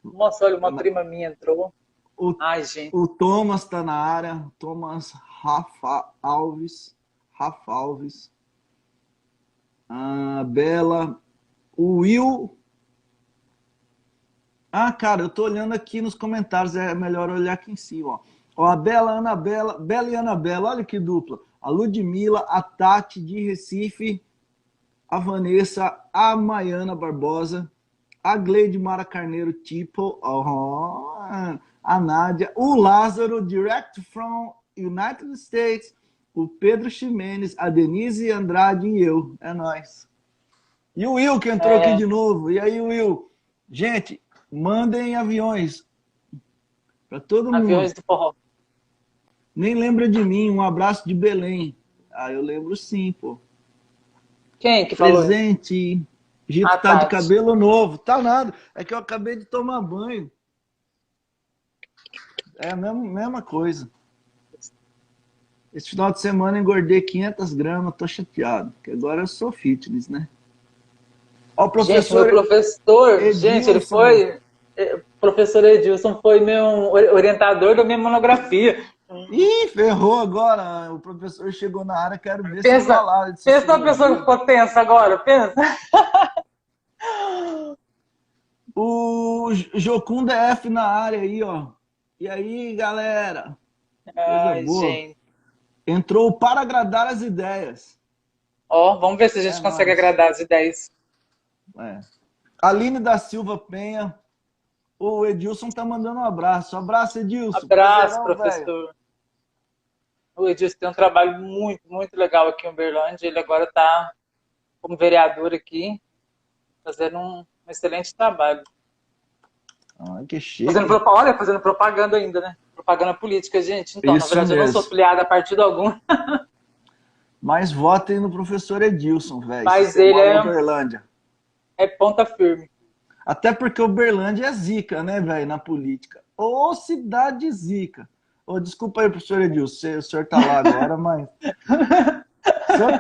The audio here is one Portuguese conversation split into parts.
Nossa, olha, uma prima minha entrou. O, Ai, gente. o Thomas está na área. Thomas Rafa Alves. Rafa Alves. A Bela. O Will. Ah, cara, eu tô olhando aqui nos comentários. É melhor olhar aqui em cima, ó. Ó, a Bela, Anabela. Bela e Anabela. Olha que dupla. A Ludmilla, a Tati de Recife. A Vanessa, a Maiana Barbosa, a Gleide Mara Carneiro Tipo, oh, a Nádia, o Lázaro, direct from United States, o Pedro Ximenes, a Denise Andrade e eu. É nóis. E o Will que entrou aqui É, de novo. E aí, Will? Gente, mandem aviões para todo mundo. aviões do forró. Nem lembra de mim, um abraço de Belém. Ah, eu lembro sim, pô. Quem que falou isso? Presente. Gito A tá de Tati. cabelo novo. Tá nada. É que eu acabei de tomar banho. É a mesma coisa. Esse final de semana engordei 500 gramas. Tô chateado. Porque agora eu sou fitness, né? Ó, o Gente, meu professor professor, gente, ele Edilson. foi. Professor Edilson foi meu orientador da minha monografia. Ih, ferrou agora. O professor chegou na área. Quero ver você Pensa, falar desse pensa na pessoa que cirurgia. ficou tensa agora, pensa. O Jocunda F na área aí, ó. E aí, galera? Coisa Ai, boa. gente. Entrou para agradar as ideias. Ó, vamos ver se a É gente consegue nóis. agradar as ideias. É. Aline da Silva Penha. O Edilson tá mandando um abraço. Abraço, Edilson. Abraço, Prazerão, velho. professor. O Edilson tem um trabalho muito, muito legal aqui em Uberlândia. Ele agora está como vereador aqui, fazendo um excelente trabalho. Ai, que Fazendo, chique. olha, fazendo propaganda ainda, né? Propaganda política, gente. Então, na Isso verdade, eu não sou mesmo. filiada a partido algum, Mas votem no professor Edilson, velho, se mas você ele mora em é, Uberlândia. é ponta firme. Até porque Uberlândia é zica, né, velho, na política. Ô, cidade zica. Ô, desculpa aí, professor Edilson, o senhor tá lá agora, mas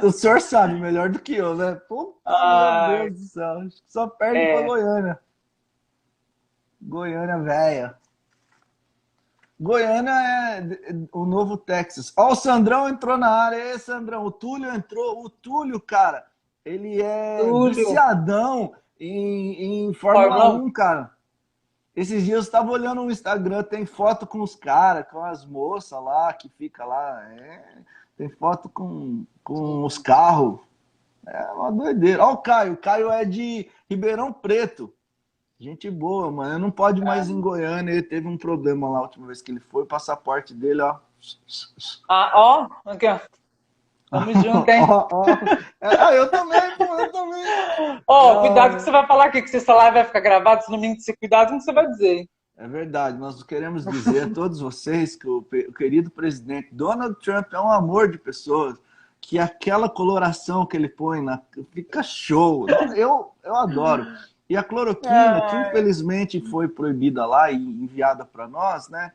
o senhor sabe melhor do que eu, né? Puta, meu Ai, Deus do céu. Acho que só perde pra é. Goiânia. Goiânia, velha. Goiânia é o novo Texas. Ó, o Sandrão entrou na área. Ei, Sandrão, o Túlio entrou. O Túlio, cara, ele é Túlio, viciadão em Fórmula Fórmula 1. 1, cara. Esses dias eu estava olhando no Instagram, tem foto com os caras, com as moças lá, que fica lá. Tem foto com os carros. É uma doideira. Ó, o Caio. O Caio é de Ribeirão Preto. Gente boa, mano. Ele não pode mais ir em Goiânia. Ele teve um problema lá a última vez que ele foi. O passaporte dele, ó. Ah, ó, aqui, ó. Tamo junto, hein? Ó, ó. Eu também, pô, eu também. Ó, cuidado que Ah, você vai falar aqui, que essa live vai ficar gravada, se não me engano, cuidado com o que você vai dizer, hein? é verdade. Nós queremos dizer a todos vocês que o querido presidente Donald Trump é um amor de pessoas. Que aquela coloração que ele põe fica show. Eu adoro. E a cloroquina, que Ai, infelizmente foi proibida lá e enviada para nós, né?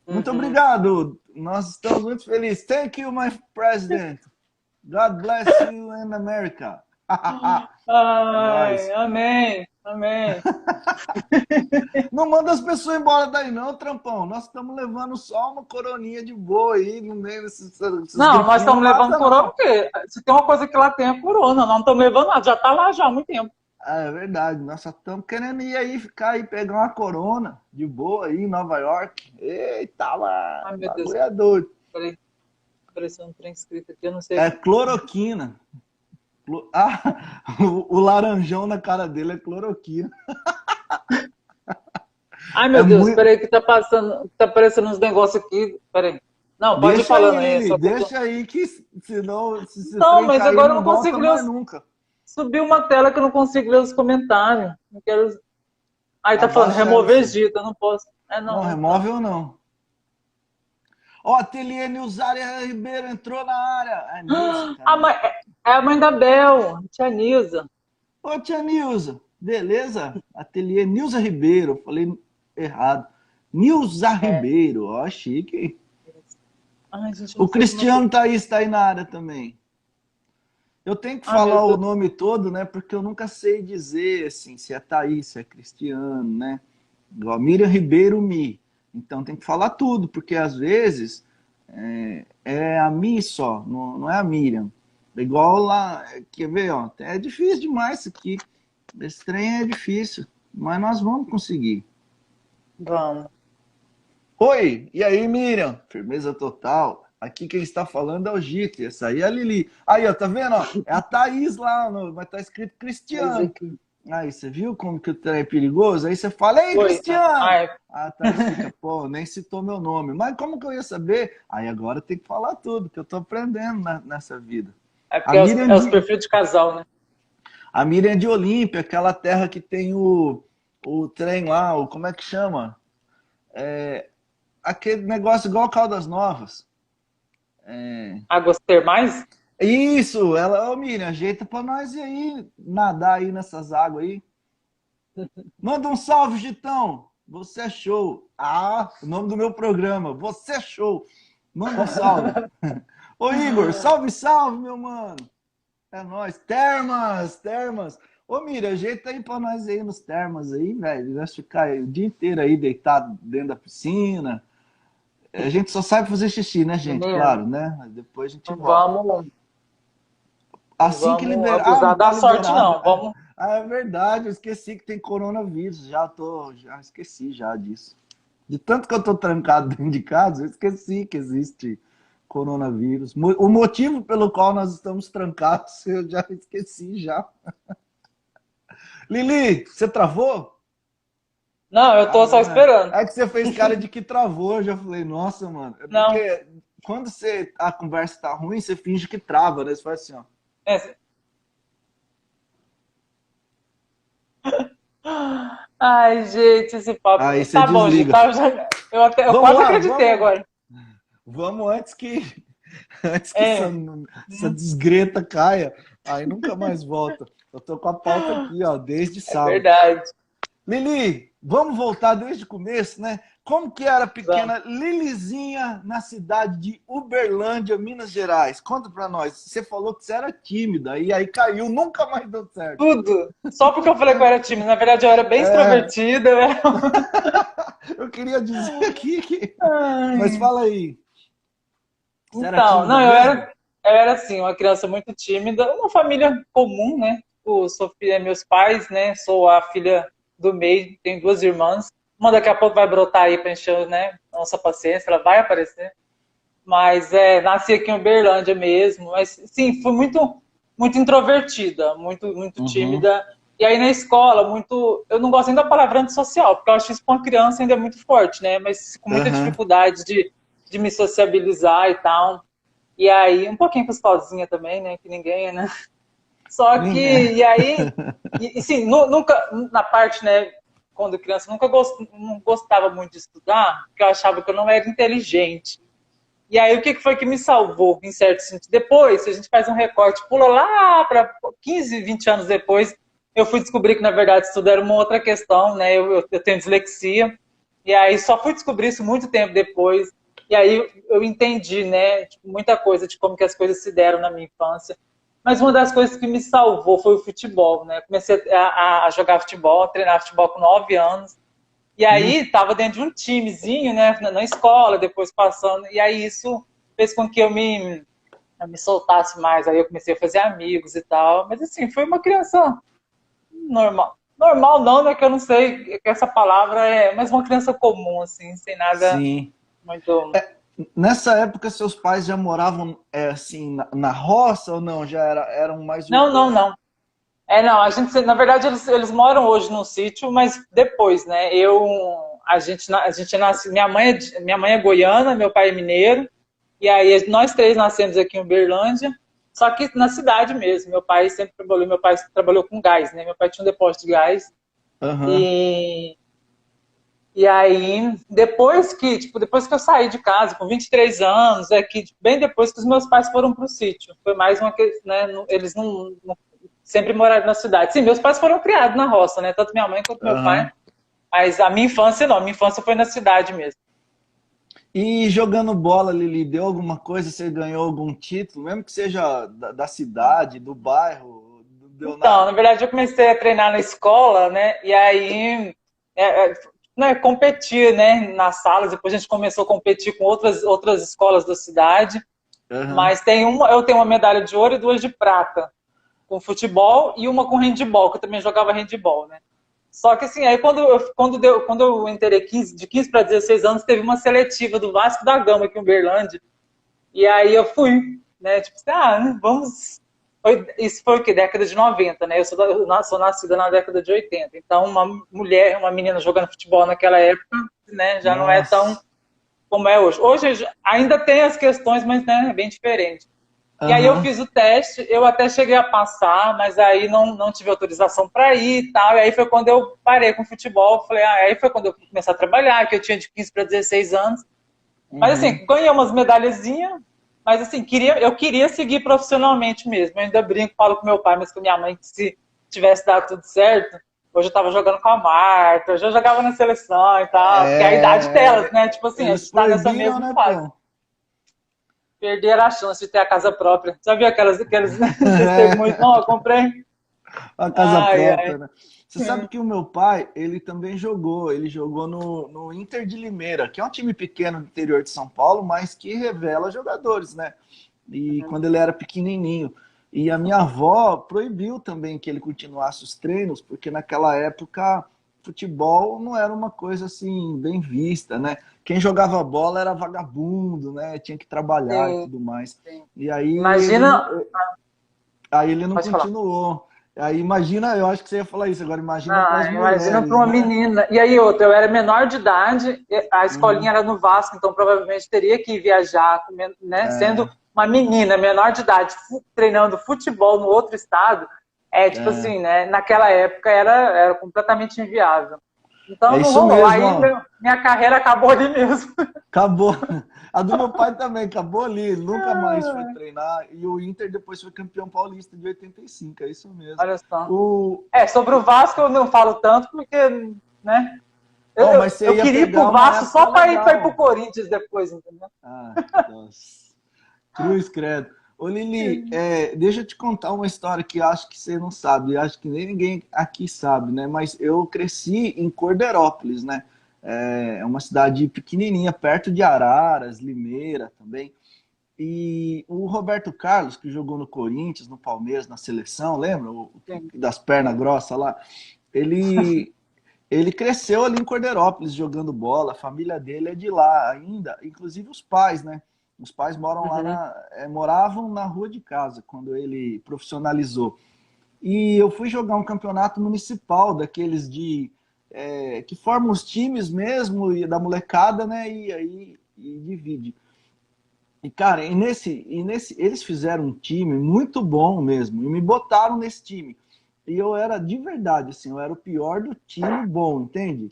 Muito uhum. obrigado. Nós estamos muito felizes. Thank you, my president. God bless you in America. É Ai, nóis. amém, amém. Não manda as pessoas embora daí, não, Trampão. Nós estamos levando só uma coroninha de boa aí no meio desses Não, nós grifinhos. Não estamos levando mata, corona não. porque se tem uma coisa que lá tem é corona, não estamos levando nada, já está lá já há muito tempo. Ah, é verdade. Nós só estamos querendo ir aí, ficar aí, pegar uma corona de boa aí em Nova York. Eita, lá, Ai, o meu Deus, bagulho é doido. peraí, apareceu um trem escrito aqui, eu não sei. É cloroquina. Ah, o laranjão na cara dele é cloroquina. Ai, É meu Deus, muito. peraí que tá passando, tá aparecendo uns negócios aqui, peraí. Não, pode ir Deixa falando aí, aí, só que eu tô... deixa aí que senão, se o Não, trem mas cair, agora eu não não volta consigo ler mais os... nunca. Subiu uma tela que eu não consigo ler os comentários. Não quero... Aí tá falando, Abaixa ela remover assim. Gita, eu não posso. É, Não, não, não tá. remove ou não. Ó, Ateliê Nilzária Ribeiro entrou na área. É Nilza, A cara. mãe, é a mãe da Bel, tia Nilza. Ô, tia Nilza, beleza? Ateliê Nilza Ribeiro. Falei errado. Nilza É. Ribeiro, ó, chique. Ai, gente, eu O não sei como é que... Cristiano Thaís tá aí na área também. Eu tenho que Ah, meu falar o Deus. nome todo, né? Porque eu nunca sei dizer, assim, se é Thaís, se é Cristiano, né? Igual Miriam Ribeiro Mi. Então tem que falar tudo, porque às vezes é a Mi só, não é a Miriam. Igual lá, quer ver, ó, é difícil demais isso aqui. Esse trem é difícil, mas nós vamos conseguir. Vamos. Oi, e aí, Miriam? Firmeza total. Aqui quem está falando é o Gito, essa aí é a Lili. Aí, ó, tá vendo, ó? É a Thaís lá, mas tá escrito Mas Cristiano. aqui. Aí, você viu como que o trem é perigoso? Aí você fala, ei, Oi. Cristiano! Ai, A Thaís fica, pô, nem citou meu nome. Mas como que eu ia saber? Aí agora tem que falar tudo, que eu tô aprendendo nessa vida. é A porque Miriam é os de, perfis de casal, né? a Miriam de Olímpia, aquela terra que tem o trem lá, como é que chama? Aquele negócio igual Caldas Novas. Ah, gostei mais? Isso, ela, ô Miriam, ajeita pra nós ir aí, nadar aí nessas águas aí. Manda um salve, Gitão. Você é show. Ah, o nome do meu programa. Você é show. Manda um salve. Ô Igor, salve, salve, meu mano. É nóis. Termas, termas. Ô Miriam, ajeita aí pra nós aí nos termas aí, velho. Nós ficar o dia inteiro aí deitado dentro da piscina. A gente só sabe fazer xixi, né, gente? Menino, Claro, né? Mas depois a gente não volta. vamos, não Assim que vamos liberar. Ah, abusar mas tá da sorte, liberado. não. Vamos. Ah, é verdade, eu esqueci que tem coronavírus. Já esqueci já disso. De tanto que eu tô trancado dentro de casa, eu esqueci que existe coronavírus. O motivo pelo qual nós estamos trancados, eu já esqueci já. Lili, você travou? Não, eu Ah, tô só não, é. esperando. É que você fez cara de que travou, eu já falei, nossa, mano. É Não. porque quando a conversa tá ruim, você finge que trava, né? Você faz assim, ó. É. Ai, gente, esse Aí papo. você Tá bom, gente. desliga. Tá, eu Vamos quase lá, acreditei vamos. agora. Vamos antes que, antes que É, essa desgreta caia. Aí nunca mais volta. Eu tô com a pauta aqui, ó, desde é sábado. verdade. Lili, vamos voltar desde o começo, né? Como que era a Vamos. pequena Lilizinha na cidade de Uberlândia, Minas Gerais? Conta pra nós. Você falou que você era tímida e aí caiu, nunca mais deu certo. Tudo. Só porque eu falei que eu era tímida. Na verdade, eu era bem É, extrovertida. eu queria dizer aqui que. Mas Ai. fala aí, você era Então, tímida não, mesmo? eu era assim, uma criança muito tímida, uma família comum, né? Eu sou filha dos meus pais, né? Sou a filha do meio, tenho duas irmãs. Uma daqui a pouco vai brotar aí para encher, né? Nossa paciência, ela vai aparecer. Mas nasci aqui em Uberlândia mesmo. Mas sim, fui muito introvertida, muito Uhum, tímida. E aí na escola, muito. Eu não gosto nem da palavra antissocial, porque eu acho isso para uma criança ainda é muito forte, né? Mas com muita aham, dificuldade de me sociabilizar e tal. E aí, um pouquinho custosinha também, né? Que ninguém, né? Só que, ninguém. e aí, sim, nunca, na parte, né? Quando criança, nunca não gostava muito de estudar, porque eu achava que eu não era inteligente. E aí, o que foi que me salvou, em certo sentido? Depois, se a gente faz um recorte, pula lá para 15, 20 anos depois, eu fui descobrir que, na verdade, isso tudo era uma outra questão, né? Eu tenho dislexia, e aí só fui descobrir isso muito tempo depois. E aí eu entendi, né, tipo, muita coisa de como que as coisas se deram na minha infância. Mas uma das coisas que me salvou foi o futebol, né? Comecei a jogar futebol, a treinar futebol com 9 anos. E aí Hum, estava dentro de um timezinho, né, na escola, depois passando. E aí isso fez com que eu me soltasse mais. Aí eu comecei a fazer amigos e tal. Mas assim, foi uma criança normal. Normal não, né? Que eu não sei que essa palavra é, mas uma criança comum, assim, sem nada sim. muito. Nessa época, seus pais já moravam assim na roça ou não? Eram mais Não, não, urbanos? não. Não, a gente, na verdade, eles moram hoje num sítio, mas depois, né? A gente nasce, minha mãe é goiana, meu pai é mineiro, e aí nós três nascemos aqui em Uberlândia, só que na cidade mesmo. Meu pai trabalhou com gás, né? Meu pai tinha um depósito de gás, Aham, e, e aí, depois que eu saí de casa, com 23 anos, bem depois que os meus pais foram para o sítio. Foi mais uma que, né? Eles não sempre moraram na cidade. Sim, meus pais foram criados na roça, né? Tanto minha mãe quanto meu pai. aham. Mas a minha infância não, a minha infância foi na cidade mesmo. E jogando bola, Lili, deu alguma coisa? Você ganhou algum título? Mesmo que seja da cidade, do bairro, não deu Então, na nada? verdade, eu comecei a treinar na escola, né? E aí, né, competir, né, nas salas. Depois a gente começou a competir com outras escolas da cidade. Aham. Mas eu tenho uma medalha de ouro e duas de prata com futebol e uma com handball, que eu também jogava handball, né? Só que assim, aí quando eu entrei de 15 para 16 anos, teve uma seletiva do Vasco da Gama aqui em Uberlândia. E aí eu fui, né? Tipo assim, vamos. Isso foi o que? Década de 90, né? Sou nascida na década de 80. Então, uma menina jogando futebol naquela época, né, já não é tão Nossa. como é hoje. Hoje ainda tem as questões, mas né, é bem diferente. E aí eu Aham. fiz o teste, eu até cheguei a passar, mas aí não tive autorização para ir e tal. E aí foi quando eu parei com o futebol. Falei, aí foi quando eu comecei a trabalhar, que eu tinha de 15 para 16 anos. Mas Uhum. assim, ganhei umas medalhazinhas, mas assim, eu queria seguir profissionalmente mesmo. Eu ainda brinco, falo com meu pai, mas com minha mãe, que se tivesse dado tudo certo, hoje eu tava jogando com a Marta, hoje eu jogava na seleção e tal, porque é a idade delas, É, né? Tipo assim, a eles gente tá nessa proibiram, mesma né, fase. pô? Perderam a chance de ter a casa própria. Já viu aqueles testemunhos? Não, eu comprei. A casa Ai, própria, ai. né? Você sabe que o meu pai, ele também jogou. Ele jogou no Inter de Limeira, que é um time pequeno do interior de São Paulo, mas que revela jogadores, né? E quando ele era pequenininho. E a minha avó proibiu também que ele continuasse os treinos, porque naquela época futebol não era uma coisa assim bem vista, né? Quem jogava bola era vagabundo, né? Tinha que trabalhar e Sim, tudo mais. sim. E Imagina. aí ele não Pode falar. continuou. Aí imagina, eu acho que você ia falar isso agora, imagina para as Ah, imagina para mulheres, uma né? menina. E aí, outra, eu era menor de idade, a escolinha Uhum. era no Vasco, então provavelmente teria que viajar, né? Sendo É, uma menina menor de idade, treinando futebol no outro estado, tipo é, assim, né? Naquela época era completamente inviável. Então é não isso rolou. mesmo, Aí ó. minha carreira acabou ali mesmo. Acabou. A do meu pai também acabou ali, ele nunca mais foi treinar. E o Inter depois foi campeão paulista de 85, é isso mesmo. Olha só. O... Sobre o Vasco eu não falo tanto, porque, né? Eu, Oh, eu, mas você eu ia queria ir pegar pro uma Vasco época só para ir pro legal. Corinthians depois, entendeu? Ah, nossa. Cruz, credo. Ô Lili, deixa eu te contar uma história que acho que você não sabe, acho que nem ninguém aqui sabe, né? Mas eu cresci em Corderópolis, né? É uma cidade pequenininha, perto de Araras, Limeira também. E o Roberto Carlos, que jogou no Corinthians, no Palmeiras, na seleção, lembra? Sim, Das pernas sim. grossas lá. Ele, ele cresceu ali em Corderópolis jogando bola, a família dele é de lá ainda, inclusive os pais, né? Os pais moram lá Uhum. moravam na rua de casa quando ele profissionalizou. E eu fui jogar um campeonato municipal daqueles que formam os times mesmo e da molecada, né? E aí divide. E, cara, eles fizeram um time muito bom mesmo, e me botaram nesse time. E eu era de verdade, assim, eu era o pior do time bom, entende?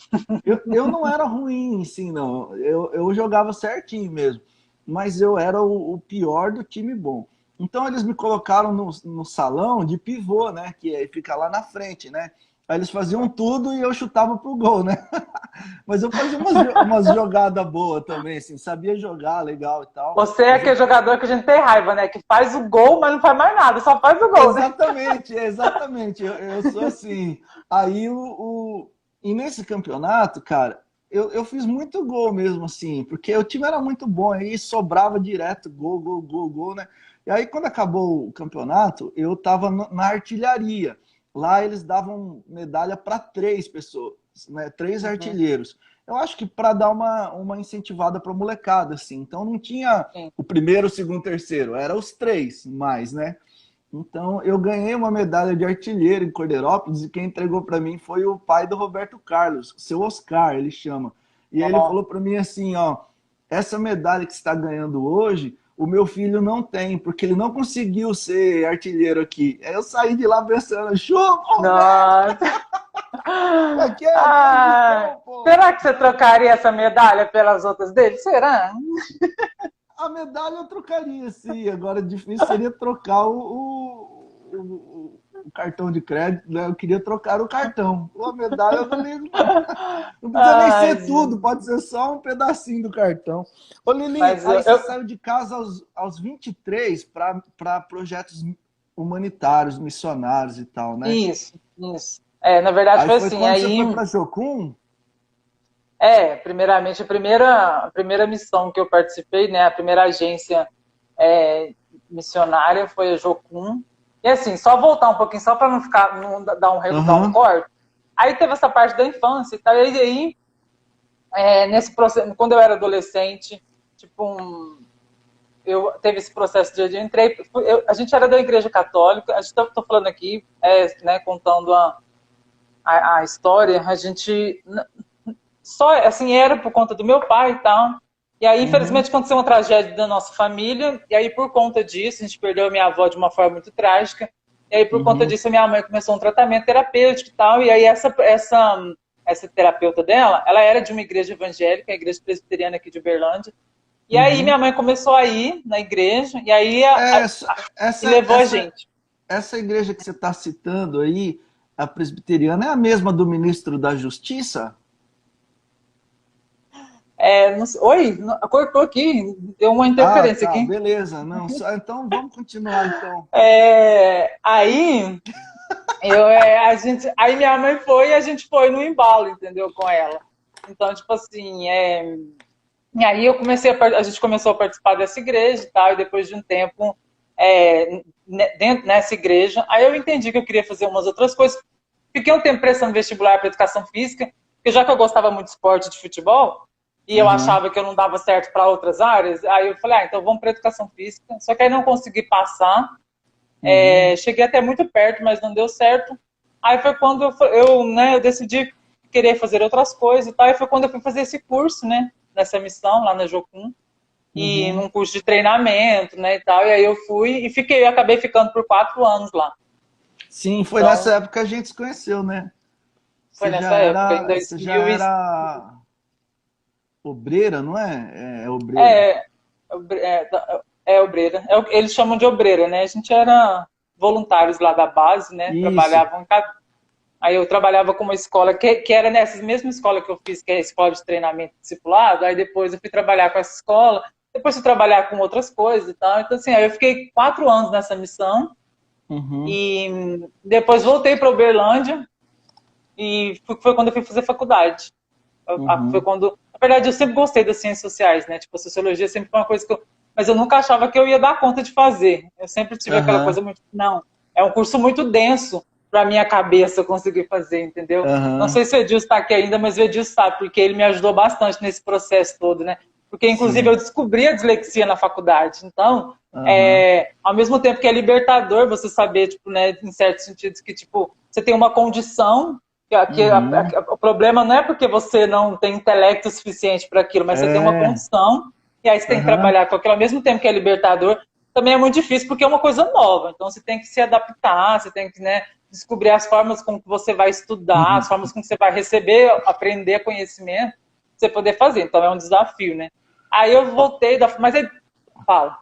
Eu não era ruim, assim, não. Eu jogava certinho mesmo, mas eu era o pior do time bom. Então eles me colocaram no salão de pivô, né? Fica lá na frente, né? Aí eles faziam tudo e eu chutava pro gol, né? Mas eu fazia umas jogadas boas também, assim, sabia jogar legal e tal. Você é Mas eu aquele jogador que a gente tem raiva, né? Que faz o gol, mas não faz mais nada, só faz o gol, né? exatamente. Eu sou assim. Aí e nesse campeonato, cara, eu fiz muito gol mesmo, assim, porque o time era muito bom, aí sobrava direto, gol, gol, gol, gol, né? E aí, quando acabou o campeonato, eu tava na artilharia. Lá eles davam medalha para três pessoas, né? Três Uhum, artilheiros. Eu acho que para dar uma incentivada para molecada, assim. Então não tinha sim. o primeiro, o segundo, o terceiro, era os três mais, né? Então, eu ganhei uma medalha de artilheiro em Cordeirópolis e quem entregou para mim foi o pai do Roberto Carlos, seu Oscar, ele chama. E aí ele Ó, falou para mim assim, ó, essa medalha que você está ganhando hoje, o meu filho não tem, porque ele não conseguiu ser artilheiro aqui. Aí eu saí de lá pensando, chupa, Roberto, nossa. aqui é de Ah, bom, pô. será que você trocaria essa medalha pelas outras dele? Será? A medalha eu trocaria, sim. Agora, difícil seria trocar o cartão de crédito, né? Eu queria trocar o cartão. A medalha eu não ligo, não. Não precisa nem ser tudo, pode ser só um pedacinho do cartão. Ô, Lili, Mas aí você saiu de casa aos 23 para projetos humanitários, missionários e tal, né? Isso. Na verdade Aí foi foi assim, quando você foi para Jocum? Primeiramente, a primeira missão que eu participei, né, a primeira agência missionária foi a Jocum. E assim, só voltar um pouquinho, só para não dar um corte. Aí teve essa parte da infância e tal, e aí, nesse processo, quando eu era adolescente, tipo, eu teve esse processo de eu entrei, a gente era da Igreja Católica, a gente tô falando aqui, né, contando a história, a gente só, assim, era por conta do meu pai e tal. E aí, infelizmente, aconteceu uma tragédia da nossa família. E aí, por conta disso, a gente perdeu a minha avó de uma forma muito trágica. E aí, por conta disso, a minha mãe começou um tratamento terapêutico e tal. E aí, essa terapeuta dela, ela era de uma igreja evangélica, a igreja presbiteriana aqui de Uberlândia. E aí, minha mãe começou a ir na igreja. E aí, e levou a gente. Essa igreja que você está citando aí, a presbiteriana, é a mesma do ministro da Justiça? Oi, cortou aqui, deu uma interferência aqui. Beleza, não, então vamos continuar então. Aí aí minha mãe foi e a gente foi no embalo, entendeu, com ela. Então, tipo assim, e aí a gente começou a participar dessa igreja e tal, e depois de um tempo dentro nessa igreja, aí eu entendi que eu queria fazer umas outras coisas. Fiquei um tempo prestando vestibular para educação física, porque já que eu gostava muito de esporte, de futebol, e eu achava que eu não dava certo para outras áreas, aí eu falei, então vamos para educação física. Só que aí não consegui passar. Cheguei até muito perto, mas não deu certo. Aí foi quando eu decidi querer fazer outras coisas e tal. Aí foi quando eu fui fazer esse curso, né? Nessa missão lá na Jocum. E num curso de treinamento, né, e tal. E aí eu fui e acabei ficando por 4 anos lá. Sim, foi nessa época que a gente se conheceu, né? Foi nessa época, em 2000. Você já era obreira, não é? Obreira. Obreira. Eles chamam de obreira, né? A gente era voluntários lá da base, né? Isso. Trabalhavam. Aí eu trabalhava com uma escola que era nessa mesma escola que eu fiz, que é a escola de treinamento discipulado. Aí depois eu fui trabalhar com essa escola, depois fui trabalhar com outras coisas e tal. Então, assim, aí eu fiquei 4 anos nessa missão. E depois voltei para Uberlândia e foi quando eu fui fazer faculdade. Foi quando, na verdade, eu sempre gostei das ciências sociais, né? Tipo, a sociologia sempre foi uma coisa mas eu nunca achava que eu ia dar conta de fazer. Eu sempre tive aquela coisa muito, não, é um curso muito denso para minha cabeça conseguir fazer, entendeu? Não sei se o Edilson está aqui ainda, mas o Edilson sabe, porque ele me ajudou bastante nesse processo todo, né? Porque, inclusive, eu descobri a dislexia na faculdade. Então, ao mesmo tempo que é libertador você saber, tipo, né, em certos sentidos, que, tipo, você tem uma condição, o problema não é porque você não tem intelecto suficiente para aquilo, mas você tem uma condição, e aí você tem que trabalhar com aquilo. Ao mesmo tempo que é libertador, também é muito difícil, porque é uma coisa nova. Então, você tem que se adaptar, você tem que, né, descobrir as formas como que você vai estudar, as formas como que você vai receber, aprender conhecimento, pra você poder fazer. Então, é um desafio, né? Aí eu voltei, mas aí, fala.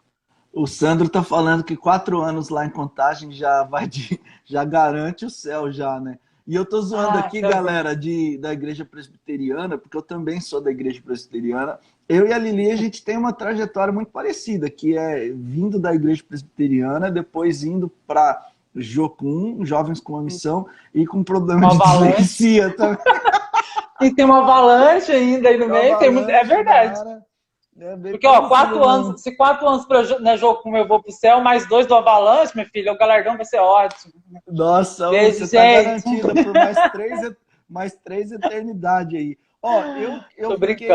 O Sandro tá falando que 4 anos lá em Contagem já garante o céu já, né? E eu tô zoando aqui, galera, da Igreja Presbiteriana, porque eu também sou da Igreja Presbiteriana. Eu e a Lili, a gente tem uma trajetória muito parecida, que é vindo da Igreja Presbiteriana, depois indo para Jocum, Jovens com uma Missão, e com problema de dislexia também. E tem uma avalanche ainda aí no meio, é verdade. Porque, ó, 4 anos, se 4 anos para Jocum eu vou pro céu, mais 2 do Avalanche, meu filho, o galardão vai ser ótimo. Nossa, beijo, você tá garantida por mais 3 eternidades aí. Ó, eu fiquei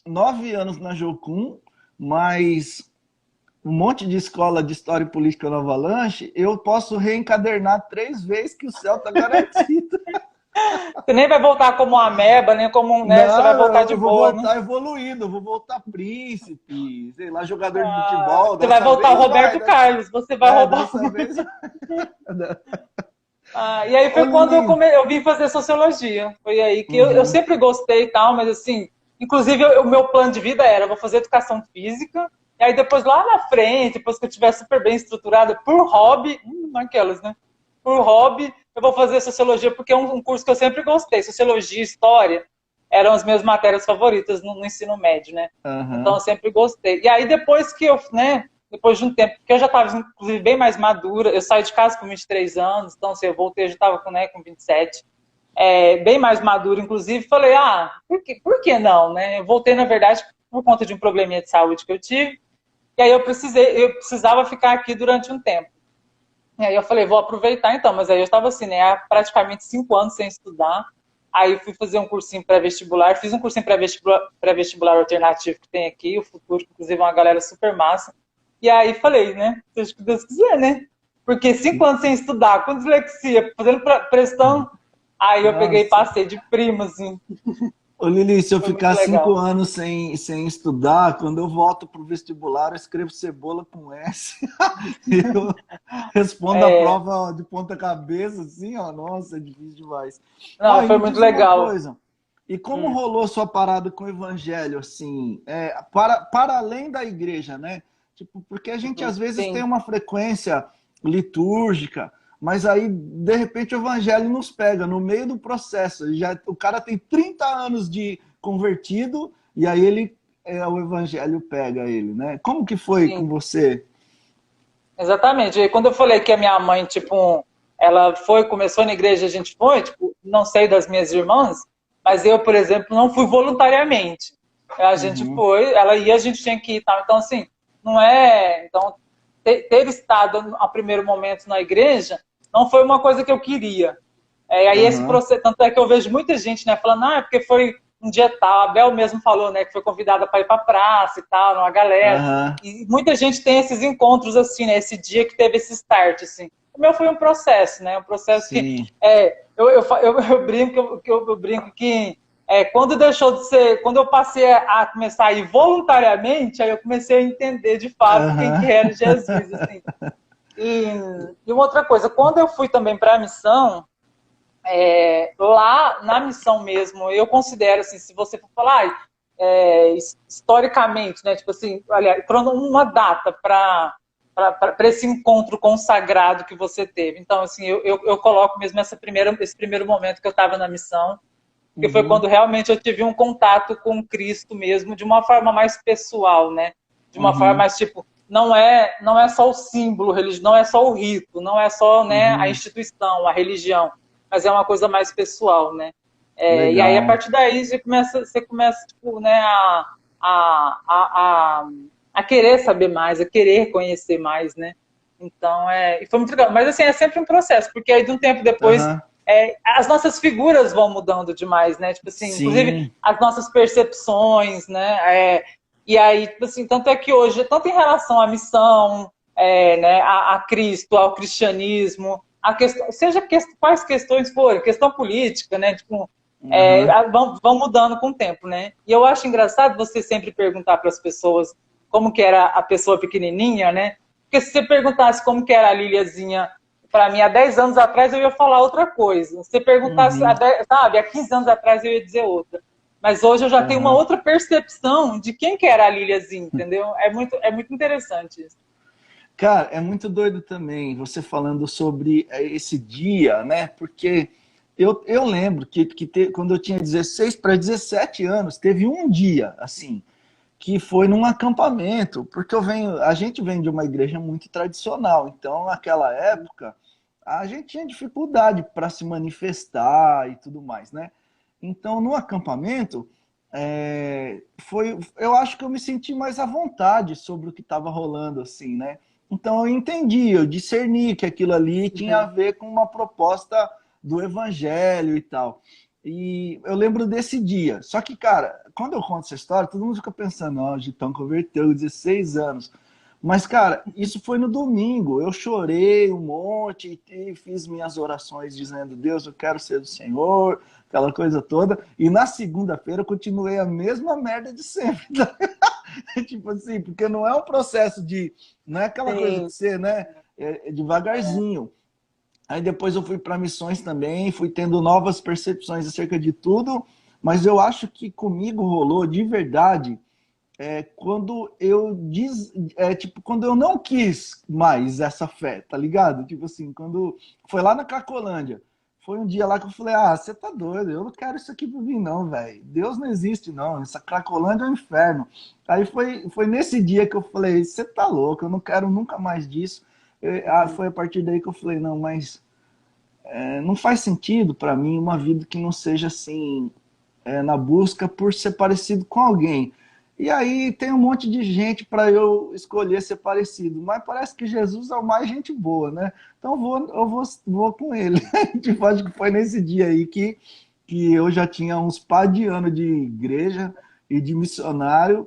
9 anos na Jocum, mas um monte de escola de História e Política no Avalanche, eu posso reencadernar 3 vezes que o céu tá garantido. Você nem vai voltar como uma ameba, nem como, né? Não, você vai voltar de boa. Eu vou voltar evoluído, eu vou voltar príncipe, sei lá, jogador de futebol. Você vai voltar o Roberto Carlos, você vai roubar. E aí foi quando eu vim fazer sociologia. Foi aí que eu sempre gostei e tal, mas assim, inclusive o meu plano de vida era, vou fazer educação física, e aí depois lá na frente, depois que eu estiver super bem estruturada, por hobby, naquelas, né? por hobby, eu vou fazer sociologia porque é um curso que eu sempre gostei. Sociologia e história eram as minhas matérias favoritas no ensino médio, né? Então eu sempre gostei. E aí depois que eu, né, depois de um tempo, que eu já estava, inclusive, bem mais madura, eu saí de casa com 23 anos, então assim, eu voltei, eu já estava com, né, com 27, bem mais madura, inclusive, falei, por que não, né? Eu voltei, na verdade, por conta de um probleminha de saúde que eu tive, e aí eu precisava ficar aqui durante um tempo. E aí eu falei, vou aproveitar então, mas aí eu estava assim, né, há praticamente 5 anos sem estudar, aí fui fazer um cursinho pré-vestibular, fiz um cursinho pré-vestibular alternativo que tem aqui, o Futuro, que inclusive é uma galera super massa, e aí falei, né, seja o que Deus quiser, né, porque 5 anos sem estudar, com dislexia, fazendo pressão, aí eu peguei e passei de prima, assim. Ô Lili, se eu Foi ficar muito legal. 5 anos sem estudar, quando eu volto para o vestibular, eu escrevo cebola com S. Eu respondo a prova de ponta cabeça, assim, ó. Nossa, é difícil demais. Não, E foi me muito diz uma legal. coisa. E como rolou sua parada com o evangelho, assim, para além da igreja, né? Tipo, porque a gente às vezes Sim. tem uma frequência litúrgica, mas aí, de repente, o evangelho nos pega no meio do processo. O cara tem 30 anos de convertido e aí o evangelho pega ele, né? Como que foi com você? Exatamente. E quando eu falei que a minha mãe, tipo, ela começou na igreja, a gente foi, tipo, não sei das minhas irmãs, mas eu, por exemplo, não fui voluntariamente. A gente foi, ela ia, a gente tinha que ir e tal. Então, assim, não é... Então, ter estado ao primeiro momento na igreja não foi uma coisa que eu queria. Aí esse processo, tanto é que eu vejo muita gente, né, falando, é porque foi um dia tal, a Bel mesmo falou, né, que foi convidada para ir para a praça e tal, uma galera, e muita gente tem esses encontros assim, né, esse dia que teve esse start, assim. O meu foi um processo, né, um processo Sim. que, eu brinco que quando deixou de ser, quando eu passei a começar a ir voluntariamente, aí eu comecei a entender de fato quem que era Jesus, assim. E uma outra coisa, quando eu fui também para a missão, lá na missão mesmo, eu considero, assim, se você for falar historicamente, né, tipo assim, olha, uma data para esse encontro consagrado que você teve. Então, assim, eu coloco mesmo esse primeiro momento que eu estava na missão, que foi quando realmente eu tive um contato com Cristo mesmo, de uma forma mais pessoal, né? De uma forma mais, tipo, não é só o símbolo religioso, não é só o rito, não é só, né, a instituição, a religião, mas é uma coisa mais pessoal, né? E aí, a partir daí, você começa tipo, né, a querer saber mais, a querer conhecer mais, né? Então, e foi muito legal. Mas, assim, é sempre um processo, porque aí, de um tempo depois, as nossas figuras vão mudando demais, né? Tipo assim, inclusive, as nossas percepções, né? E aí, tipo assim, tanto é que hoje, tanto em relação à missão, né, a Cristo, ao cristianismo, seja quais questões forem, questão política, né? Tipo, vão mudando com o tempo, né? E eu acho engraçado você sempre perguntar para as pessoas como que era a pessoa pequenininha, né? Porque se você perguntasse como que era a Liliazinha para mim há 10 anos atrás, eu ia falar outra coisa. Se você perguntasse, há 15 anos atrás, eu ia dizer outra. Mas hoje eu já tenho uma outra percepção de quem que era a Liliazinha, entendeu? É muito interessante isso. Cara, é muito doido também você falando sobre esse dia, né? Porque eu lembro que quando eu tinha 16 para 17 anos, teve um dia, assim, que foi num acampamento, porque a gente vem de uma igreja muito tradicional, então naquela época a gente tinha dificuldade para se manifestar e tudo mais, né? Então no acampamento eu acho que eu me senti mais à vontade sobre o que estava rolando, assim, né? Então eu entendi, eu discerni que aquilo ali tinha a ver com uma proposta do evangelho e tal. E eu lembro desse dia. Só que, cara, quando eu conto essa história, todo mundo fica pensando, ó, o Gitão converteu 16 anos. Mas, cara, isso foi no domingo. Eu chorei um monte e fiz minhas orações dizendo, Deus, eu quero ser do Senhor, aquela coisa toda. E na segunda-feira eu continuei a mesma merda de sempre. Tipo assim, porque não é um processo não é aquela coisa de ser, né? É devagarzinho. Aí depois eu fui para missões também, fui tendo novas percepções acerca de tudo, mas eu acho que comigo rolou de verdade quando tipo, quando eu não quis mais essa fé, tá ligado? Tipo assim, quando foi lá na Cracolândia, foi um dia lá que eu falei, você tá doido, eu não quero isso aqui pra mim não, velho. Deus não existe não, essa Cracolândia é um inferno. Aí foi nesse dia que eu falei, você tá louco, eu não quero nunca mais disso. Foi a partir daí que eu falei, não, mas não faz sentido pra mim uma vida que não seja assim, na busca por ser parecido com alguém. E aí tem um monte de gente para eu escolher ser parecido, mas parece que Jesus é o mais gente boa, né? Então eu vou com ele. Tipo, acho que foi nesse dia aí que eu já tinha uns par de anos de igreja e de missionário.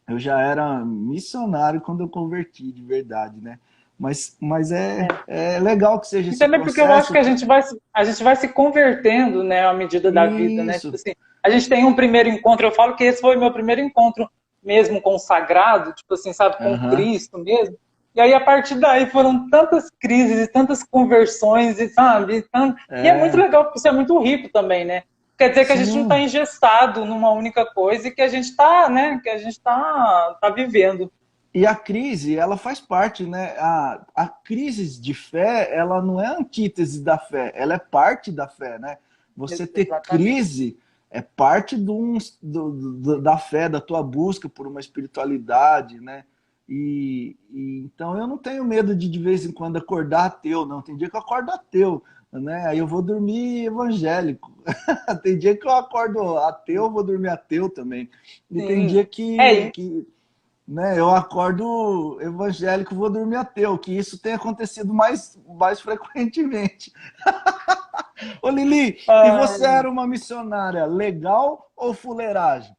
Eu já era missionário quando eu converti de verdade, né? Mas é legal que seja E esse também porque eu acho processo. que a gente vai se convertendo, né, à medida da vida, né? Tipo Isso. assim, a gente tem um primeiro encontro, eu falo que esse foi o meu primeiro encontro mesmo com o sagrado, tipo assim, sabe, com Aham. Cristo mesmo. E aí, a partir daí, foram tantas crises e tantas conversões, e, sabe? E é muito É, legal, porque isso é muito rico também, né? Quer dizer que a gente não está sim. engessado numa única coisa e que a gente está, né? Que a gente tá vivendo. E a crise, ela faz parte, né? A crise de fé, ela não é antítese da fé, ela é parte da fé, né? Você ter Exatamente. crise é parte da fé, da tua busca por uma espiritualidade, né? Então eu não tenho medo de vez em quando acordar ateu, não. Tem dia que eu acordo ateu, né? Aí eu vou dormir evangélico. Tem dia que eu acordo ateu, eu vou dormir ateu também. E tem Sim. dia É, que né, eu acordo evangélico, vou dormir ateu, que isso tem acontecido mais frequentemente. Ô Lili, e você ah, era uma missionária legal ou fuleiragem?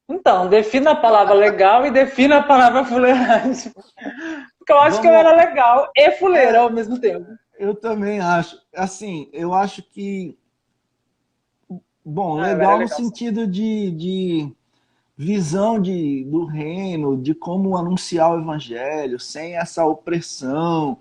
então, defina a palavra legal e defina a palavra fuleiragem. Porque eu acho que eu Vamos. era legal e fuleira É, ao mesmo tempo. eu também acho. Assim, eu acho que, bom, Ah, eu era legal no legal, sim. sentido de visão do reino, de como anunciar o evangelho sem essa opressão,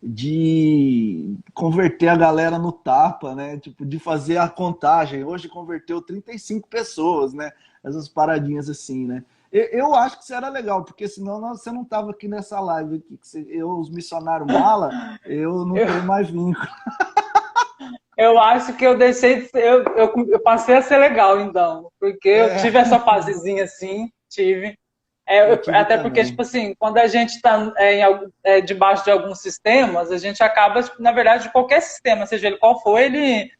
de converter a galera no tapa, né? Tipo, de fazer a contagem. Hoje converteu 35 pessoas, né? Essas paradinhas assim, né? Eu acho que isso era legal, porque senão você não tava aqui nessa live aqui, os missionários mala, eu não Eu, tenho mais vínculo. eu acho que eu deixei de ser, eu passei a ser legal, então. Porque eu É, tive essa fasezinha assim, tive. eu tive Até porque, também. tipo assim, quando a gente está debaixo de alguns sistemas, a gente acaba, tipo, na verdade, qualquer sistema, seja ele qual for, ele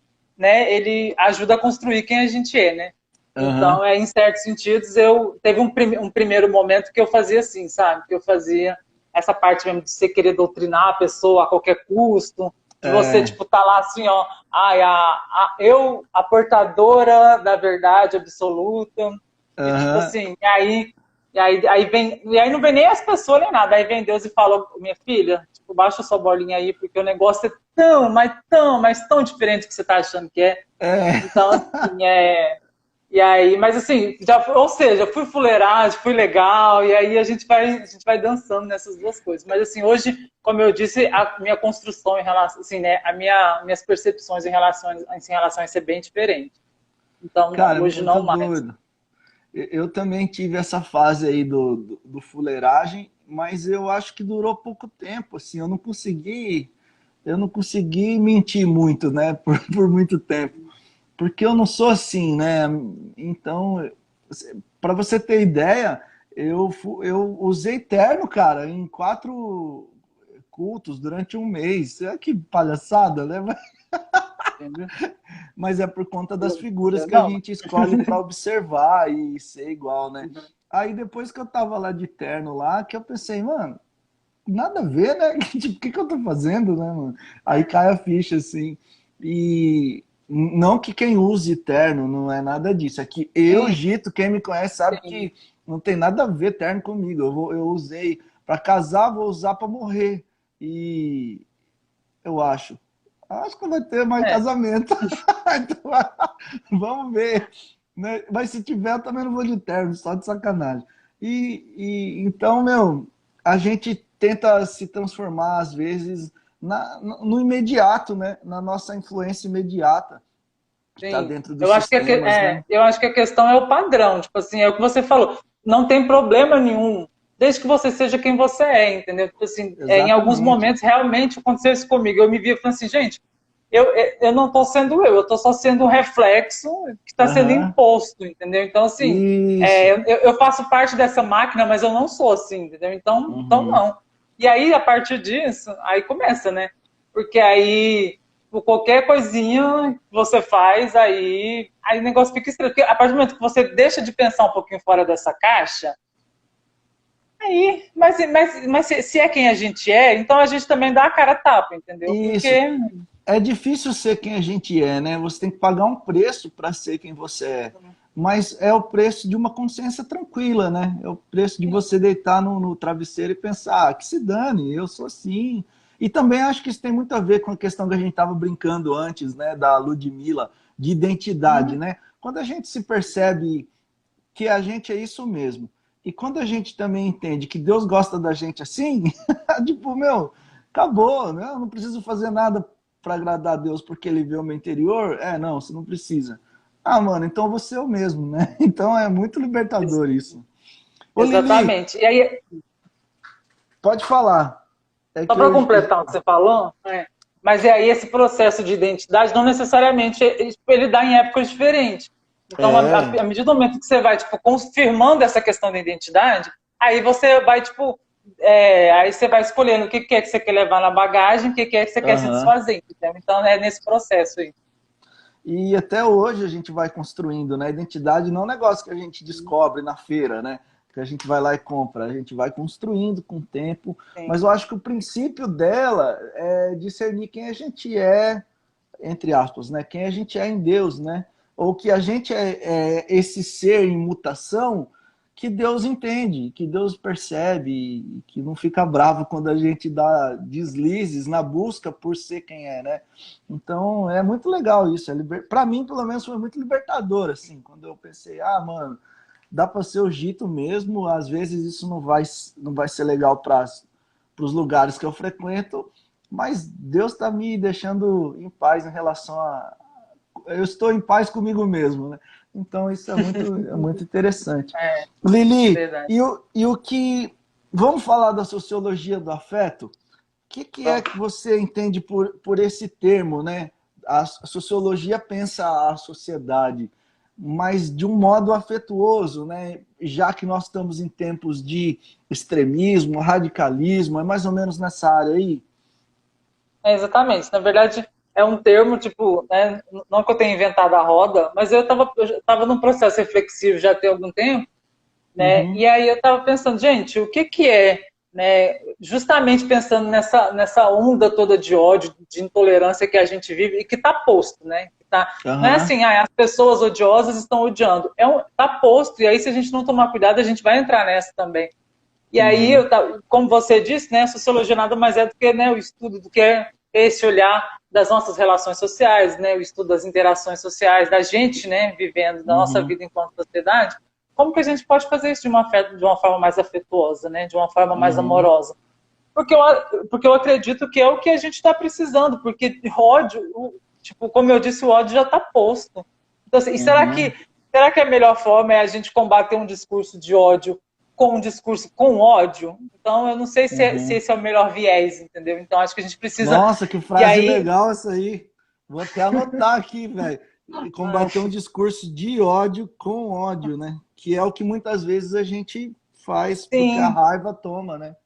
ajuda a construir quem a gente é, né? Aham. Então, em certos sentidos, teve um primeiro momento que eu fazia assim, sabe? Que eu fazia essa parte mesmo de você querer doutrinar a pessoa a qualquer custo, de você, É. tipo, tá lá assim, ó, ai, a portadora da verdade absoluta, e tipo Aham. assim, e aí não vem nem as pessoas nem nada, aí vem Deus e fala, minha filha, tipo, baixa sua bolinha aí, porque o negócio é mas tão diferente que você tá achando que é. É. Então, assim, e aí, mas assim, ou seja, fui fuleiragem, fui legal, e aí a gente vai dançando nessas duas coisas. Mas assim, hoje, como eu disse, a minha construção em relação, assim, né, minhas percepções em relação a isso é bem diferente. Então, Cara, é hoje muito não mais. doido. Eu também tive essa fase aí do fuleiragem, mas eu acho que durou pouco tempo, assim, eu não consegui mentir muito, né, por muito tempo, porque eu não sou assim, né, então, para você ter ideia, eu usei terno, cara, em 4 cultos durante um mês, que palhaçada, né, Entendeu? mas é por conta das figuras que a Não. gente escolhe para observar e ser igual, né? Aí depois que eu tava lá de terno lá, que eu pensei, mano, nada a ver, né? Tipo, o que eu tô fazendo, né, mano? Aí cai a ficha, assim. E não que quem use terno não é nada disso. É que eu, Sim, Gito, quem me conhece sabe sim. que não tem nada a ver terno comigo. Eu usei para casar, vou usar para morrer. E eu acho que vai ter mais É, casamento. Então, vamos ver. Né? Mas se tiver, eu também não vou de terno, só de sacanagem. Então, meu, a gente tenta se transformar, às vezes, no imediato, né? Na nossa influência imediata, que está sim. dentro dos Eu acho que sistemas, né? eu acho que a questão é o padrão, tipo assim, é o que você falou. não tem problema nenhum, desde que você seja quem você é, entendeu? Tipo assim, em alguns Exatamente. momentos realmente aconteceu isso comigo. Eu me via falando assim, gente, eu não estou sendo eu estou só sendo um reflexo que está sendo Aham. imposto, entendeu? Então, assim, Isso. eu faço parte dessa máquina, mas eu não sou assim, entendeu? Então Uhum. não. E aí, a partir disso, aí começa, né? Porque aí, por qualquer coisinha que você faz, aí o negócio fica estranho. Porque a partir do momento que você deixa de pensar um pouquinho fora dessa caixa, aí, mas se é quem a gente é, então a gente também dá a cara a tapa, entendeu? Isso. Porque É difícil ser quem a gente é, né? Você tem que pagar um preço para ser quem você é. Mas é o preço de uma consciência tranquila, né? É o preço de você deitar no travesseiro e pensar, que se dane, eu sou assim. E também acho que isso tem muito a ver com a questão que a gente estava brincando antes, né? Da Ludmilla, de identidade, né? Quando a gente se percebe que a gente é isso mesmo, e quando a gente também entende que Deus gosta da gente assim, tipo, meu, acabou, né? Eu não preciso fazer nada para agradar a Deus porque ele vê o meu interior. Não, você não precisa. Ah, mano, então você é o mesmo, né? Então é muito libertador isso. Ô, Lili, exatamente. E aí, pode falar. É só que para eu. completar o que você falou, mas e aí esse processo de identidade não necessariamente ele dá em épocas diferentes. Então, É. à medida do momento que você vai, tipo, confirmando essa questão da identidade, aí você vai, tipo, aí você vai escolhendo o que é que você quer levar na bagagem, o que é que você quer se Aham. desfazer, entendeu? Então, é nesse processo aí. E até hoje a gente vai construindo, né? Identidade não é um negócio que a gente descobre na feira, né? Que a gente vai lá e compra. A gente vai construindo com o tempo. Mas Sim. eu acho que o princípio dela é discernir quem a gente é, entre aspas, né? Quem a gente é em Deus, né? Ou que a gente é esse ser em mutação que Deus entende, que Deus percebe, que não fica bravo quando a gente dá deslizes na busca por ser quem é, né? Então é muito legal isso. Para mim, pelo menos, foi muito libertador, assim, quando eu pensei, mano, dá para ser o Gito mesmo, às vezes isso não vai ser legal para os lugares que eu frequento, mas Deus está me deixando em paz em relação a. Eu estou em paz comigo mesmo, né? Então isso é muito interessante. É, Lili, verdade. e o que. Vamos falar da sociologia do afeto? O que é que você entende por esse termo, né? A sociologia pensa a sociedade, mas de um modo afetuoso, né? Já que nós estamos em tempos de extremismo, radicalismo, é mais ou menos nessa área aí. Exatamente. Na verdade, é um termo, tipo, né, não que eu tenha inventado a roda, mas eu tava num processo reflexivo já tem algum tempo, né? Uhum, E aí eu estava pensando, gente, o que que é, né? Justamente pensando nessa onda toda de ódio, de intolerância que a gente vive e que está posto, né? Não é aham, assim, as pessoas odiosas estão odiando. Tá posto, e aí se a gente não tomar cuidado, a gente vai entrar nessa também. E aí, uhum, como você disse, né, a sociologia nada mais é do que, né, o estudo do que é esse olhar das nossas relações sociais, né, o estudo das interações sociais, da gente, né, vivendo, da nossa uhum, vida enquanto sociedade. Como que a gente pode fazer isso de uma forma mais afetuosa, né, de uma forma mais uhum, amorosa? Porque eu acredito que é o que a gente está precisando, porque ódio, tipo, como eu disse, o ódio já está posto. Então, assim, e uhum, será que a melhor forma é a gente combater um discurso de ódio com um discurso com ódio? Então, eu não sei se uhum. esse é o melhor viés, entendeu? Então, acho que a gente precisa. Nossa, que E frase aí, legal essa aí. Vou até anotar aqui, velho. E combater um discurso de ódio com ódio, né? Que é o que muitas vezes a gente faz porque a sim. raiva toma, né?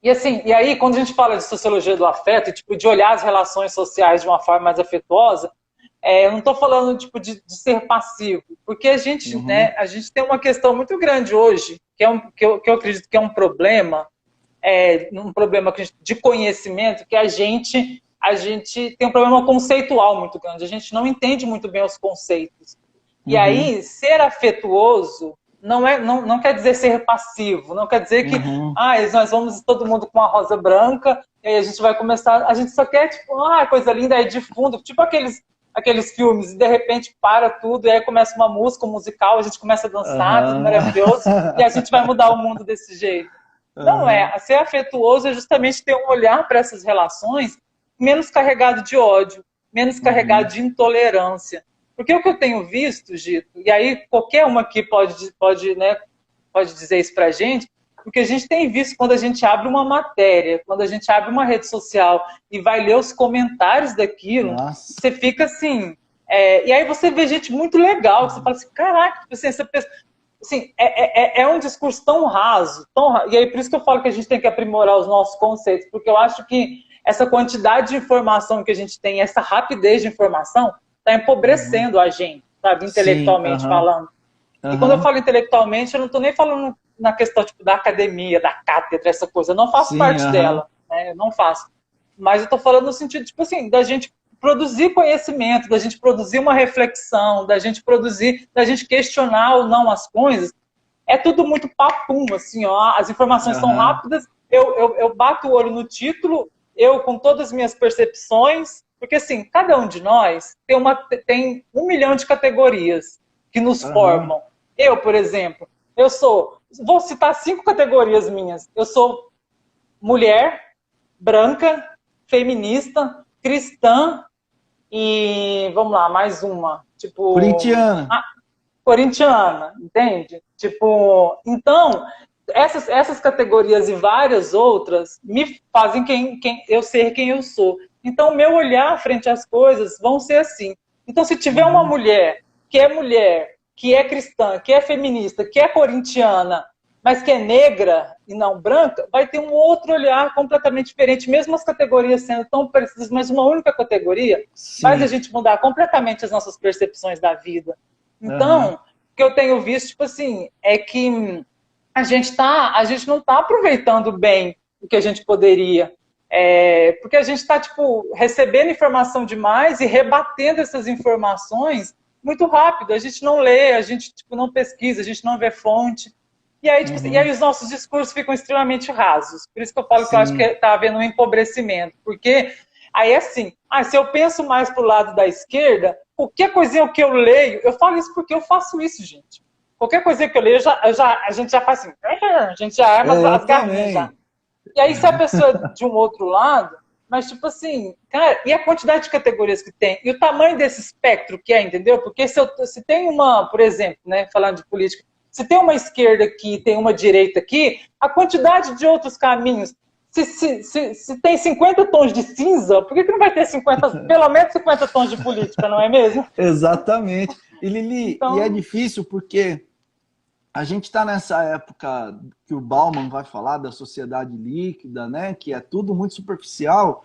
E assim, e aí, quando a gente fala de sociologia do afeto, tipo, de olhar as relações sociais de uma forma mais afetuosa, eu não estou falando tipo de ser passivo, porque Uhum, a gente tem uma questão muito grande hoje, que eu acredito que é um problema de conhecimento, que a gente tem um problema conceitual muito grande, a gente não entende muito bem os conceitos. E uhum, aí, ser afetuoso não quer dizer ser passivo, não quer dizer que uhum, nós vamos todo mundo com uma rosa branca, e aí a gente vai começar, a gente só quer, tipo, coisa linda, aí de fundo, tipo aqueles filmes, e de repente para tudo, e aí começa uma música, um musical, a gente começa a dançar, tudo aham, maravilhoso, e a gente vai mudar o mundo desse jeito. Não aham, é. Ser afetuoso é justamente ter um olhar para essas relações menos carregado de ódio, menos carregado uhum, de intolerância. Porque o que eu tenho visto, Gito, e aí qualquer uma aqui pode né, pode dizer isso pra gente, porque a gente tem visto quando a gente abre uma matéria, quando a gente abre uma rede social e vai ler os comentários daquilo, Nossa. você fica assim... e aí você vê gente muito legal, que você fala assim, caraca, tipo assim, essa pessoa... Assim, é um discurso tão raso, e aí por isso que eu falo que a gente tem que aprimorar os nossos conceitos, porque eu acho que essa quantidade de informação que a gente tem, essa rapidez de informação, está empobrecendo a gente, sabe, intelectualmente falando. E quando eu falo intelectualmente, eu não estou nem falando na questão tipo, da academia, da cátedra, essa coisa, eu não faço parte dela, né? Eu não faço. Mas eu estou falando no sentido, tipo assim, da gente produzir conhecimento, da gente produzir uma reflexão, da gente questionar ou não as coisas, é tudo muito papum, assim, ó, as informações são rápidas, eu bato o olho no título, eu com todas as minhas percepções, porque assim, cada um de nós tem 1 milhão de categorias que nos formam. Eu, por exemplo, vou citar 5 categorias minhas, eu sou mulher, branca, feminista, cristã, e, vamos lá, mais uma. Tipo... Corintiana, entende? Tipo, então, essas categorias e várias outras me fazem eu ser quem eu sou. Então, meu olhar frente às coisas vão ser assim. Então, se tiver uma mulher, que é cristã, que é feminista, que é corintiana, mas que é negra e não branca, vai ter um outro olhar completamente diferente, mesmo as categorias sendo tão parecidas, mas uma única categoria faz a gente mudar completamente as nossas percepções da vida. Então, o que eu tenho visto, tipo assim, é que a gente não está aproveitando bem o que a gente poderia, porque a gente está, tipo, recebendo informação demais e rebatendo essas informações muito rápido. A gente não lê, a gente, tipo, não pesquisa, a gente não vê fonte. E aí, tipo, e aí os nossos discursos ficam extremamente rasos. Por isso que eu falo que eu acho que está havendo um empobrecimento. Porque aí, assim, se eu penso mais para o lado da esquerda, qualquer coisinha que eu leio, eu falo isso porque eu faço isso, gente. Qualquer coisinha que eu leio, a gente já faz assim, a gente já arma as garrinhas já. E aí, se a pessoa é de um outro lado, mas tipo assim, cara, e a quantidade de categorias que tem? E o tamanho desse espectro que é, entendeu? Porque se tem uma, por exemplo, né, falando de política, se tem uma esquerda aqui, tem uma direita aqui, a quantidade de outros caminhos, se tem 50 tons de cinza, por que não vai ter pelo menos 50 tons de política, não é mesmo? Exatamente. E Lili, então... e é difícil porque a gente está nessa época que o Bauman vai falar da sociedade líquida, né? Que é tudo muito superficial.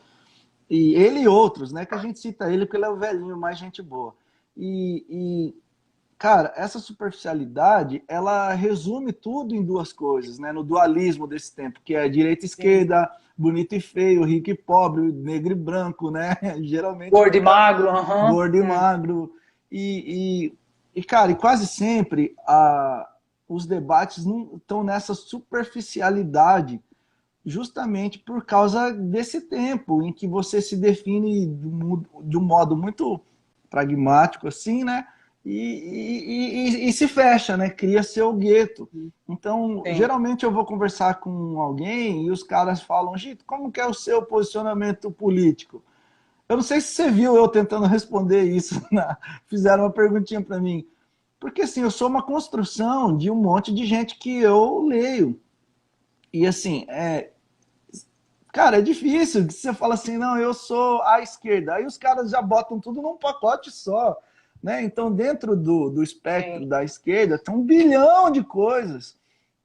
E ele e outros, né? Que a gente cita ele porque ele é o velhinho, mais gente boa. Cara, essa superficialidade, ela resume tudo em duas coisas, né? No dualismo desse tempo, que é direita e esquerda, bonito e feio, rico e pobre, negro e branco, né? Geralmente... Gordo e magro. Gordo e magro. Cara, e quase sempre os debates não estão nessa superficialidade, justamente por causa desse tempo em que você se define de um modo muito pragmático, assim, né? E se fecha, né? Cria seu gueto. Então, geralmente eu vou conversar com alguém e os caras falam, Gito, como que é o seu posicionamento político? Eu não sei se você viu eu tentando responder isso. Fizeram uma perguntinha para mim. Porque, assim, eu sou uma construção de um monte de gente que eu leio. E, assim, cara, é difícil. Você fala assim, não, eu sou à esquerda. Aí os caras já botam tudo num pacote só. Né? Então, dentro do espectro da esquerda, tem 1 bilhão de coisas.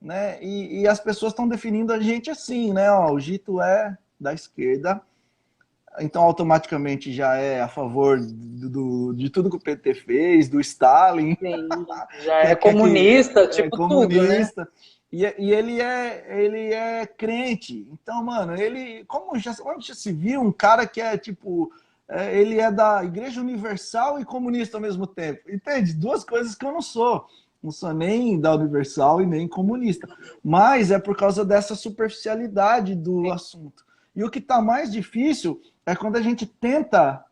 Né? E as pessoas estão definindo a gente assim, né? Ó, o Gito é da esquerda, então automaticamente já é a favor de tudo que o PT fez, do Stalin. Sim, já é comunista, tipo comunista. Tudo, E né? ele é crente. Então, mano, onde já se viu um cara que é tipo... ele é da Igreja Universal e comunista ao mesmo tempo. Entende? Duas coisas que eu não sou. Não sou nem da Universal e nem comunista. Mas é por causa dessa superficialidade do assunto. E o que está mais difícil é quando a gente tenta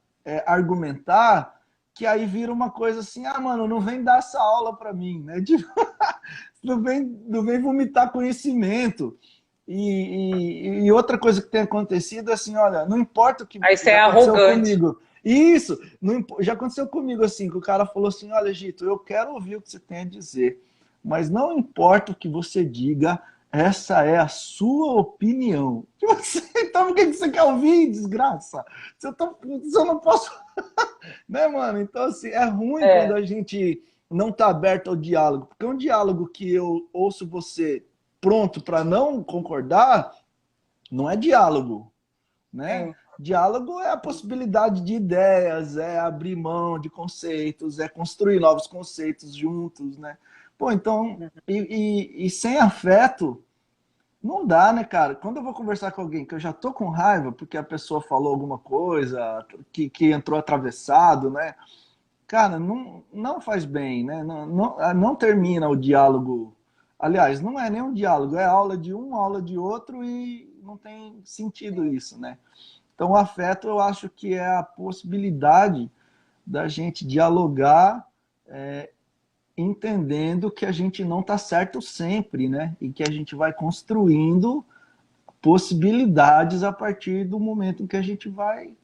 argumentar, que aí vira uma coisa assim, mano, não vem dar essa aula para mim, né? Não vem vomitar conhecimento. E outra coisa que tem acontecido é assim, olha, não importa o que aí você já aconteceu arrogante. comigo. Isso, já aconteceu comigo assim, que o cara falou assim, olha, Gito, eu quero ouvir o que você tem a dizer, mas não importa o que você diga, essa é a sua opinião. Então, o que você quer ouvir, desgraça? Se eu não posso... Né, mano? Então, assim, é ruim quando a gente não tá aberto ao diálogo, porque um diálogo que eu ouço você pronto para não concordar, não é diálogo, né? Sim. Diálogo é a possibilidade de ideias, é abrir mão de conceitos, é construir novos conceitos juntos, né? Pô, então, e sem afeto, não dá, né, cara? Quando eu vou conversar com alguém que eu já tô com raiva porque a pessoa falou alguma coisa, que entrou atravessado, né? Cara, não faz bem, né? Não termina o diálogo. Aliás, não é nem um diálogo, é aula de um, aula de outro e não tem sentido isso, né? Então, o afeto eu acho que é a possibilidade da gente dialogar, entendendo que a gente não está certo sempre, né? E que a gente vai construindo possibilidades a partir do momento em que a gente vai,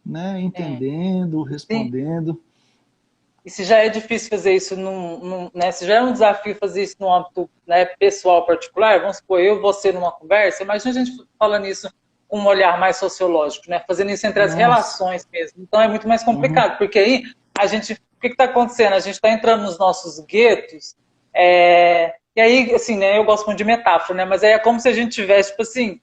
né, entendendo, Sim. respondendo. E se já é difícil fazer isso, né, se já é um desafio fazer isso no âmbito, né, pessoal particular, vamos supor, eu e você numa conversa, imagina a gente falando isso com um olhar mais sociológico, né, fazendo isso entre as Nossa. relações mesmo. Então é muito mais complicado, porque aí a gente, o que está acontecendo? A gente está entrando nos nossos guetos, e aí, assim, né, eu gosto muito de metáfora, né, mas aí é como se a gente tivesse, tipo assim,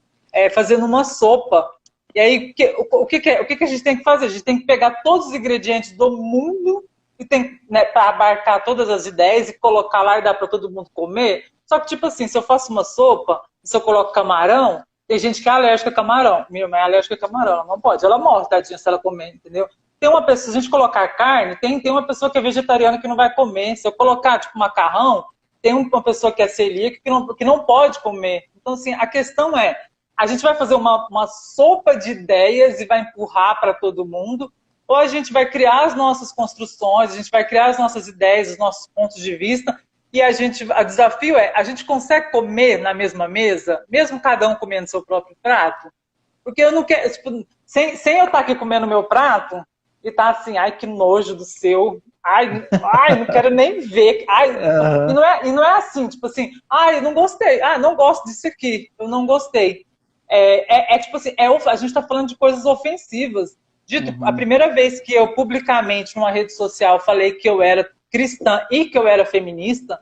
fazendo uma sopa. E aí, o que a gente tem que fazer? A gente tem que pegar todos os ingredientes do mundo e tem, né, para abarcar todas as ideias e colocar lá e dar para todo mundo comer. Só que, tipo assim, se eu faço uma sopa, se eu coloco camarão, tem gente que é alérgica a camarão. Minha irmã é alérgica a camarão, ela não pode, ela morre, tadinha, se ela comer, entendeu? Tem uma pessoa, se a gente colocar carne, tem uma pessoa que é vegetariana que não vai comer. Se eu colocar, tipo, macarrão, tem uma pessoa que é celíaca que não pode comer. Então, assim, a questão é, a gente vai fazer uma sopa de ideias e vai empurrar para todo mundo, ou a gente vai criar as nossas construções, a gente vai criar as nossas ideias, os nossos pontos de vista, e o desafio é, a gente consegue comer na mesma mesa, mesmo cada um comendo seu próprio prato? Porque eu não quero, tipo, sem eu estar aqui comendo meu prato, e tá assim, ai, que nojo do seu, ai, não quero nem ver, ai, e não é assim, tipo assim, ai, não gostei, não gosto disso aqui, eu não gostei. Tipo assim, a gente está falando de coisas ofensivas. Dito, a primeira vez que eu publicamente numa rede social falei que eu era cristã e que eu era feminista,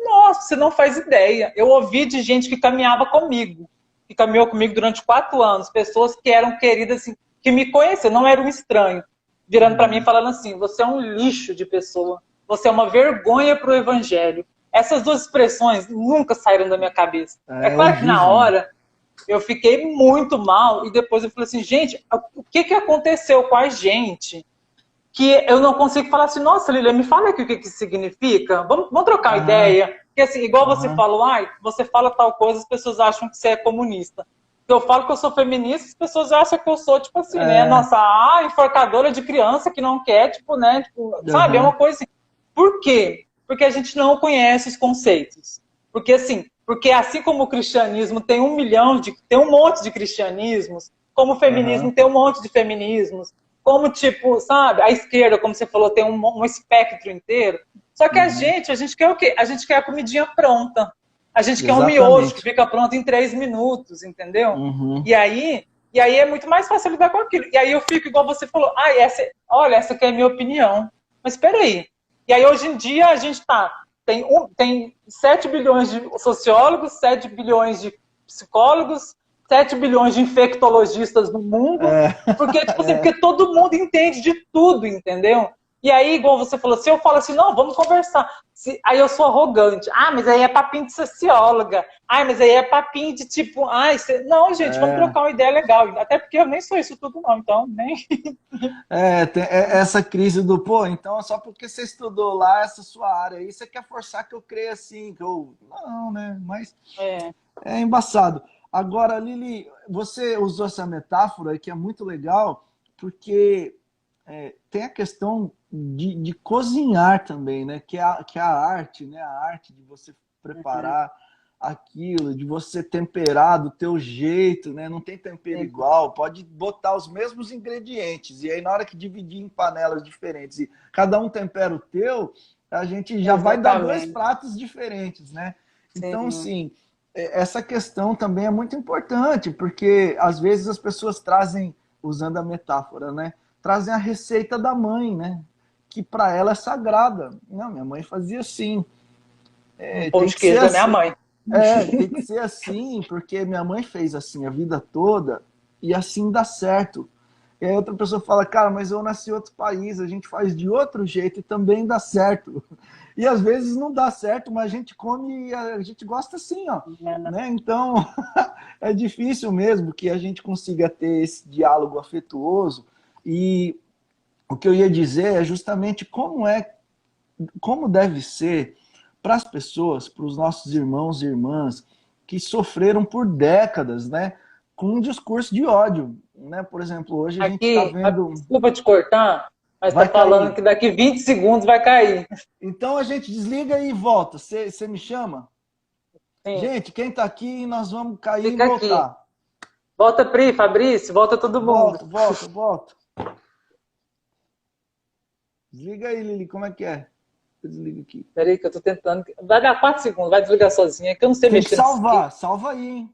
nossa, você não faz ideia. Eu ouvi de gente que caminhava comigo, que caminhou comigo durante 4 anos, pessoas que eram queridas, assim, que me conheciam, não era um estranho, virando para mim e falando assim, você é um lixo de pessoa, você é uma vergonha para o evangelho. Essas duas expressões nunca saíram da minha cabeça. É claro que na hora eu fiquei muito mal e depois eu falei assim, gente, o que aconteceu com a gente que eu não consigo falar assim, nossa, Lilia, me fala aqui o que significa, vamos trocar uma ideia. Porque assim, igual você falou, você fala tal coisa, as pessoas acham que você é comunista. Eu falo que eu sou feminista, as pessoas acham que eu sou, tipo assim, né, nossa, enforcadora de criança que não quer, tipo, né, tipo, sabe, é uma coisa assim. Por quê? Porque a gente não conhece os conceitos. Porque assim como o cristianismo tem tem um monte de cristianismos, como o feminismo tem um monte de feminismos, como, tipo, sabe, a esquerda, como você falou, tem um espectro inteiro. Só que a gente quer o quê? A gente quer a comidinha pronta. A gente quer um miojo que fica pronto em 3 minutos, entendeu? E aí é muito mais fácil lidar com aquilo. E aí eu fico igual você falou, olha, essa aqui é a minha opinião. Mas espera aí. E aí hoje em dia a gente tem 7 bilhões de sociólogos, 7 bilhões de psicólogos, 7 bilhões de infectologistas no mundo, porque, tipo assim, porque todo mundo entende de tudo, entendeu? E aí, igual você falou, se eu falo assim, não, vamos conversar. Aí eu sou arrogante. Mas aí é papinho de socióloga. Mas aí é papinho de tipo, não, gente, vamos trocar uma ideia legal. Até porque eu nem sou isso tudo, não, então nem. Tem essa crise do, pô, então só porque você estudou lá essa sua área aí, você quer forçar que eu creia assim, que eu. Não, né? Mas é embaçado. Agora, Lili, você usou essa metáfora que é muito legal, porque tem a questão de cozinhar também, né? Que é a arte, né? A arte de você preparar aquilo, de você temperar do teu jeito, né? Não tem tempero igual, pode botar os mesmos ingredientes, e aí na hora que dividir em panelas diferentes, e cada um tempera o teu, a gente já vai dar dois Exatamente. pratos diferentes, né? Então, Sim. sim, essa questão também é muito importante, porque às vezes as pessoas trazem, usando a metáfora, né? Trazem a receita da mãe, né? Que para ela é sagrada. Não, minha mãe fazia assim. Um pão Tem de que ser queijo da minha assim. mãe. Tem que ser assim, porque minha mãe fez assim a vida toda e assim dá certo. E aí outra pessoa fala, cara, mas eu nasci em outro país, a gente faz de outro jeito e também dá certo. E às vezes não dá certo, mas a gente come e a gente gosta assim, ó. Né? Então, é difícil mesmo que a gente consiga ter esse diálogo afetuoso. E o que eu ia dizer é justamente como deve ser para as pessoas, para os nossos irmãos e irmãs que sofreram por décadas, né, com um discurso de ódio, né? Por exemplo, hoje a gente está Aqui, vendo, desculpa te cortar, mas está vai falando cair. que daqui 20 segundos vai cair. Então a gente desliga e volta. Você me chama? Sim, Gente, quem está aqui, nós vamos cair e fica aqui. voltar. Volta, Pri, Fabrício, volta todo mundo. Volto, volto, volto. Desliga aí, Lili, como é que é? Desliga aqui. Peraí que eu tô tentando. Vai dar 4 segundos, vai desligar sozinha, que eu não sei Tem que mexer nisso aqui. salvar, salva aí, hein?